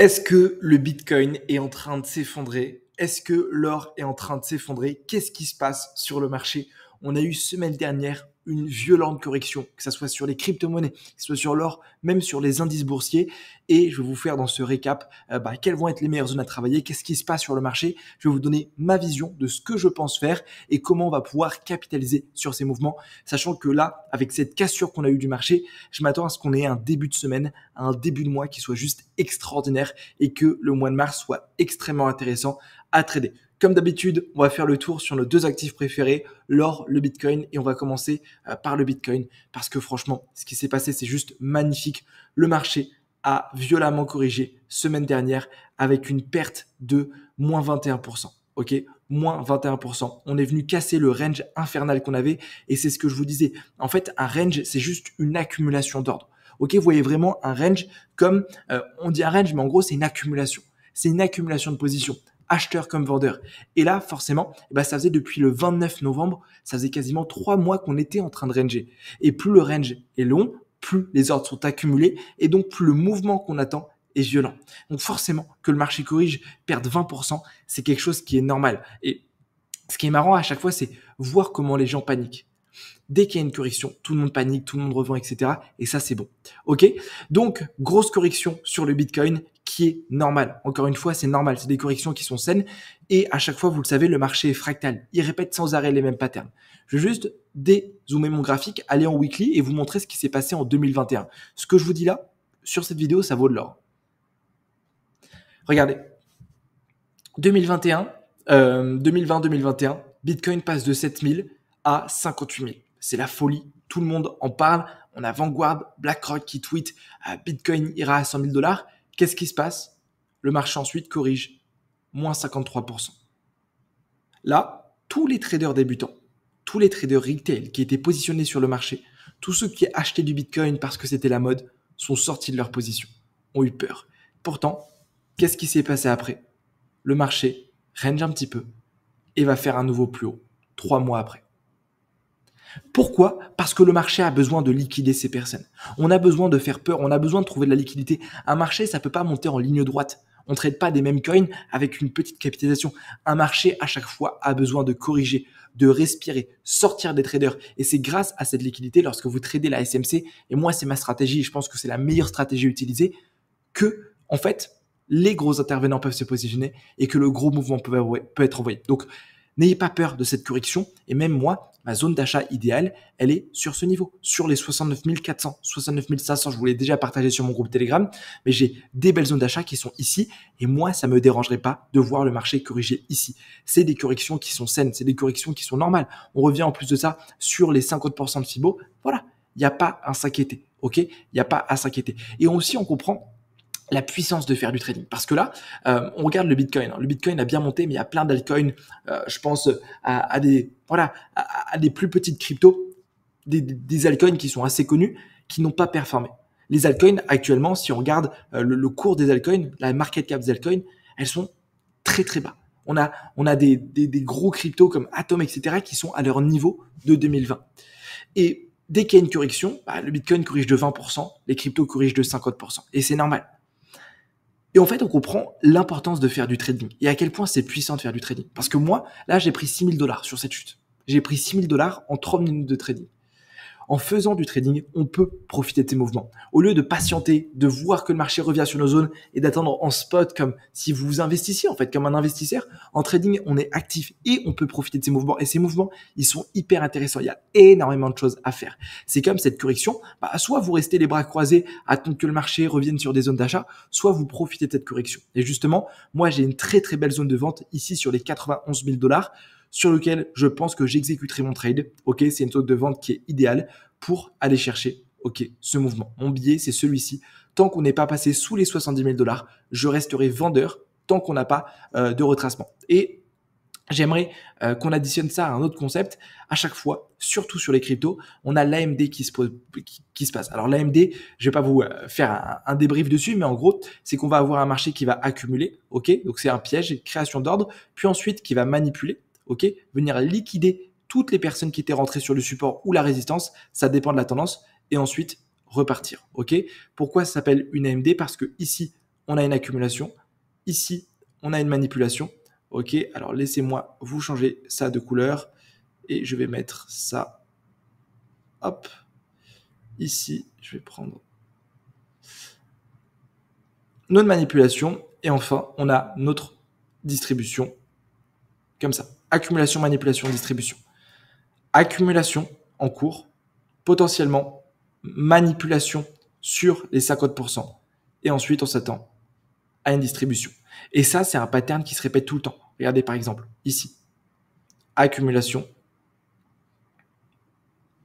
Est-ce que le Bitcoin est en train de s'effondrer? Est-ce que l'or est en train de s'effondrer? Qu'est-ce qui se passe sur le marché? On a eu semaine dernière une violente correction, que ce soit sur les crypto-monnaies, que ce soit sur l'or, même sur les indices boursiers. Et je vais vous faire dans ce récap quelles vont être les meilleures zones à travailler, qu'est-ce qui se passe sur le marché. Je vais vous donner ma vision de ce que je pense faire et comment on va pouvoir capitaliser sur ces mouvements, sachant que là, avec cette cassure qu'on a eue du marché, je m'attends à ce qu'on ait un début de semaine, un début de mois qui soit juste extraordinaire et que le mois de mars soit extrêmement intéressant à trader. Comme d'habitude, on va faire le tour sur nos deux actifs préférés, l'or, le Bitcoin, et on va commencer par le Bitcoin parce que franchement, ce qui s'est passé, c'est juste magnifique. Le marché a violemment corrigé semaine dernière avec une perte de moins 21%. Ok, moins 21%. On est venu casser le range infernal qu'on avait et c'est ce que je vous disais. En fait, un range, c'est juste une accumulation d'ordre. Ok, vous voyez vraiment un range comme, on dit un range, mais en gros, c'est une accumulation. C'est une accumulation de positions, acheteur comme vendeur. Et là, forcément, ça faisait depuis le 29 novembre, ça faisait quasiment 3 mois qu'on était en train de ranger. Et plus le range est long, plus les ordres sont accumulés et donc plus le mouvement qu'on attend est violent. Donc forcément, que le marché corrige, perde 20%, c'est quelque chose qui est normal. Et ce qui est marrant à chaque fois, c'est voir comment les gens paniquent. Dès qu'il y a une correction, tout le monde panique, tout le monde revend, etc. Et ça, c'est bon. Ok? Donc, grosse correction sur le Bitcoin qui est normale. Encore une fois, c'est normal. C'est des corrections qui sont saines. Et à chaque fois, vous le savez, le marché est fractal. Il répète sans arrêt les mêmes patterns. Je vais juste dézoomer mon graphique, aller en weekly et vous montrer ce qui s'est passé en 2021. Ce que je vous dis là, sur cette vidéo, ça vaut de l'or. Regardez. 2021, 2020-2021, Bitcoin passe de 7000 à 58 000. C'est la folie. Tout le monde en parle. On a Vanguard, BlackRock qui tweet Bitcoin ira à 100 000 $. Qu'est-ce qui se passe? Le marché ensuite corrige moins 53%. Là, tous les traders débutants, tous les traders retail qui étaient positionnés sur le marché, tous ceux qui achetaient du Bitcoin parce que c'était la mode, sont sortis de leur position, ont eu peur. Pourtant, qu'est-ce qui s'est passé après? Le marché range un petit peu et va faire un nouveau plus haut 3 mois après. Pourquoi? Parce que le marché a besoin de liquider ces personnes. On a besoin de faire peur, on a besoin de trouver de la liquidité. Un marché, ça peut pas monter en ligne droite. On ne trade pas des mêmes coins avec une petite capitalisation. Un marché, à chaque fois, a besoin de corriger, de respirer, sortir des traders. Et c'est grâce à cette liquidité, lorsque vous tradez la SMC, et moi, c'est ma stratégie, et je pense que c'est la meilleure stratégie utilisée, que, en fait, les gros intervenants peuvent se positionner et que le gros mouvement peut être envoyé. Donc, n'ayez pas peur de cette correction. Et même moi, ma zone d'achat idéale, elle est sur ce niveau, sur les 69 400, 69 500. Je vous l'ai déjà partagé sur mon groupe Telegram, mais j'ai des belles zones d'achat qui sont ici. Et moi, ça me dérangerait pas de voir le marché corriger ici. C'est des corrections qui sont saines, c'est des corrections qui sont normales. On revient en plus de ça sur les 50% de Fibo. Voilà, il n'y a pas à s'inquiéter. Ok, il n'y a pas à s'inquiéter. Et aussi, on comprend la puissance de faire du trading. Parce que là, on regarde le Bitcoin. Le Bitcoin a bien monté, mais il y a plein d'altcoins. Je pense à des plus petites cryptos, des altcoins qui sont assez connus, qui n'ont pas performé. Les altcoins, actuellement, si on regarde le cours des altcoins, la market cap des altcoins, elles sont très très bas. On a des gros cryptos comme Atom, etc., qui sont à leur niveau de 2020. Et dès qu'il y a une correction, le Bitcoin corrige de 20%, les cryptos corrigent de 50%. Et c'est normal. Et en fait, on comprend l'importance de faire du trading et à quel point c'est puissant de faire du trading. Parce que moi, là, j'ai pris 6 000 $ sur cette chute. J'ai pris 6 000 $ en 3 minutes de trading. En faisant du trading, on peut profiter de ces mouvements. Au lieu de patienter, de voir que le marché revient sur nos zones et d'attendre en spot comme si vous investissiez, en fait, comme un investisseur, en trading, on est actif et on peut profiter de ces mouvements. Et ces mouvements, ils sont hyper intéressants. Il y a énormément de choses à faire. C'est comme cette correction. Soit vous restez les bras croisés, attendre que le marché revienne sur des zones d'achat, soit vous profitez de cette correction. Et justement, moi, j'ai une très, très belle zone de vente ici sur les 91 000 $. Sur lequel je pense que j'exécuterai mon trade. Ok, c'est une zone de vente qui est idéale pour aller chercher, ok, ce mouvement. Mon billet, c'est celui-ci. Tant qu'on n'est pas passé sous les 70 000 $, je resterai vendeur tant qu'on n'a pas de retracement. Et j'aimerais qu'on additionne ça à un autre concept. À chaque fois, surtout sur les cryptos, on a l'AMD qui se passe. Alors l'AMD, je vais pas vous faire un débrief dessus, mais en gros, c'est qu'on va avoir un marché qui va accumuler, ok. Donc c'est un piège, création d'ordre, puis ensuite qui va manipuler. Ok, venir liquider toutes les personnes qui étaient rentrées sur le support ou la résistance, ça dépend de la tendance, et ensuite repartir. Ok, pourquoi ça s'appelle une AMD? Parce que ici, on a une accumulation. Ici, on a une manipulation. Ok, alors laissez-moi vous changer ça de couleur. Et je vais mettre ça. Hop. Ici, je vais prendre notre manipulation. Et enfin, on a notre distribution. Comme ça. Accumulation, manipulation, distribution. Accumulation en cours. Potentiellement, manipulation sur les 50%. Et ensuite, on s'attend à une distribution. Et ça, c'est un pattern qui se répète tout le temps. Regardez par exemple, ici. Accumulation,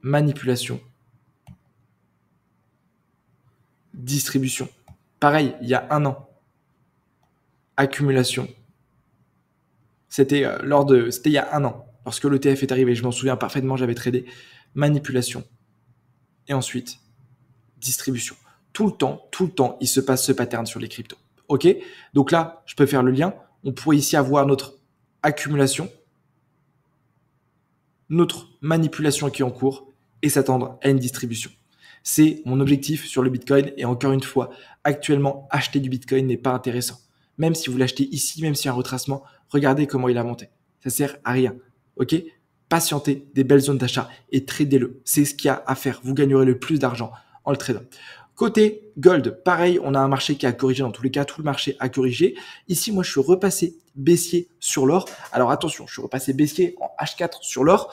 manipulation, distribution. Pareil, il y a un an. Accumulation. C'était il y a un an, lorsque l'ETF est arrivé. Je m'en souviens parfaitement, j'avais tradé. Manipulation. Et ensuite, distribution. Tout le temps, il se passe ce pattern sur les cryptos. Ok? Donc là, je peux faire le lien. On pourrait ici avoir notre accumulation, notre manipulation qui est en cours et s'attendre à une distribution. C'est mon objectif sur le Bitcoin. Et encore une fois, actuellement, acheter du Bitcoin n'est pas intéressant. Même si vous l'achetez ici, même s'il y a un retracement, regardez comment il a monté. Ça sert à rien. Ok? Patientez des belles zones d'achat et tradez-le. C'est ce qu'il y a à faire. Vous gagnerez le plus d'argent en le tradant. Côté gold, pareil, on a un marché qui a corrigé. Dans tous les cas, tout le marché a corrigé. Ici, moi, je suis repassé baissier sur l'or. Alors attention, je suis repassé baissier en H4 sur l'or.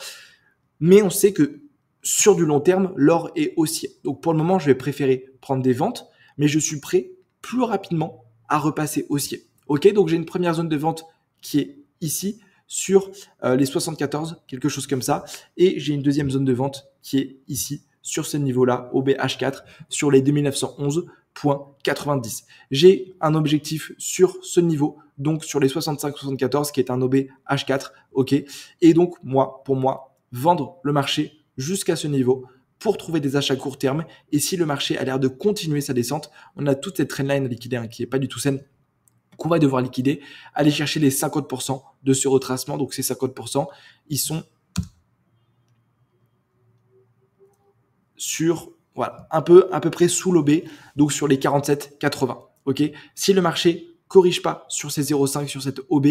Mais on sait que sur du long terme, l'or est haussier. Donc pour le moment, je vais préférer prendre des ventes, mais je suis prêt plus rapidement à repasser haussier. Ok, donc j'ai une première zone de vente qui est ici sur les 74, quelque chose comme ça. Et j'ai une deuxième zone de vente qui est ici sur ce niveau-là, OBH4, sur les 2911,90. J'ai un objectif sur ce niveau, donc sur les 65-74, qui est un OBH4. Ok, et donc pour moi, vendre le marché jusqu'à ce niveau pour trouver des achats court terme. Et si le marché a l'air de continuer sa descente, on a toute cette trendline à liquider qui n'est pas du tout saine, qu'on va devoir liquider, aller chercher les 50% de ce retracement. Donc ces 50%, ils sont sur, voilà, à peu près sous l'OB, donc sur les 47,80. Ok, si le marché corrige pas sur ces 0,5, sur cette OB,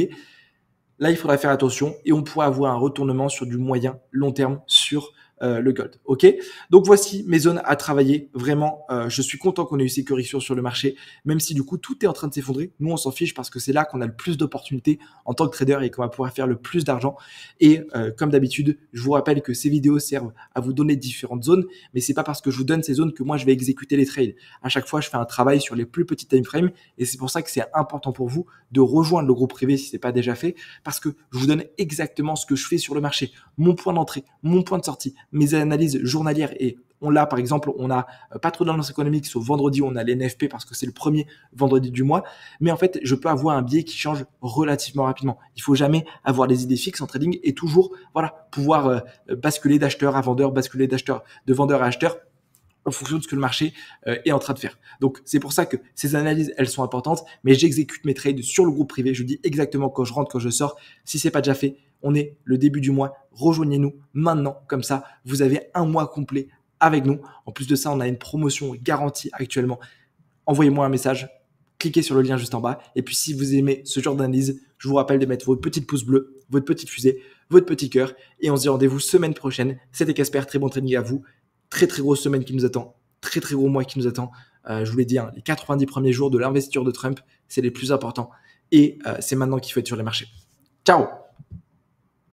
là, il faudra faire attention et on pourra avoir un retournement sur du moyen long terme sur le gold. Ok, donc voici mes zones à travailler. Vraiment, je suis content qu'on ait eu ces corrections sur le marché, même si du coup tout est en train de s'effondrer. Nous, on s'en fiche parce que c'est là qu'on a le plus d'opportunités en tant que trader et qu'on va pouvoir faire le plus d'argent. Et comme d'habitude, je vous rappelle que ces vidéos servent à vous donner différentes zones, mais c'est pas parce que je vous donne ces zones que moi je vais exécuter les trades. À chaque fois, je fais un travail sur les plus petits time frames et c'est pour ça que c'est important pour vous de rejoindre le groupe privé si c'est pas déjà fait, parce que je vous donne exactement ce que je fais sur le marché, mon point d'entrée, mon point de sortie, mes analyses journalières. Et on l'a, par exemple, on a pas trop d'annonces économiques, sauf vendredi, on a les NFP parce que c'est le premier vendredi du mois. Mais en fait, je peux avoir un biais qui change relativement rapidement. Il faut jamais avoir des idées fixes en trading et toujours, voilà, pouvoir basculer d'acheteur à vendeur, basculer de vendeur à acheteur en fonction de ce que le marché est en train de faire. Donc, c'est pour ça que ces analyses, elles sont importantes, mais j'exécute mes trades sur le groupe privé. Je dis exactement quand je rentre, quand je sors. Si c'est pas déjà fait, on est le début du mois. Rejoignez-nous maintenant. Comme ça, vous avez un mois complet avec nous. En plus de ça, on a une promotion garantie actuellement. Envoyez-moi un message. Cliquez sur le lien juste en bas. Et puis, si vous aimez ce genre d'analyse, je vous rappelle de mettre votre petite pouce bleu, votre petite fusée, votre petit cœur. Et on se dit rendez-vous semaine prochaine. C'était Casper. Très bon trading à vous. Très grosse semaine qui nous attend, très gros mois qui nous attend. Je vous l'ai dit, les 90 premiers jours de l'investiture de Trump, c'est les plus importants. Et c'est maintenant qu'il faut être sur les marchés. Ciao!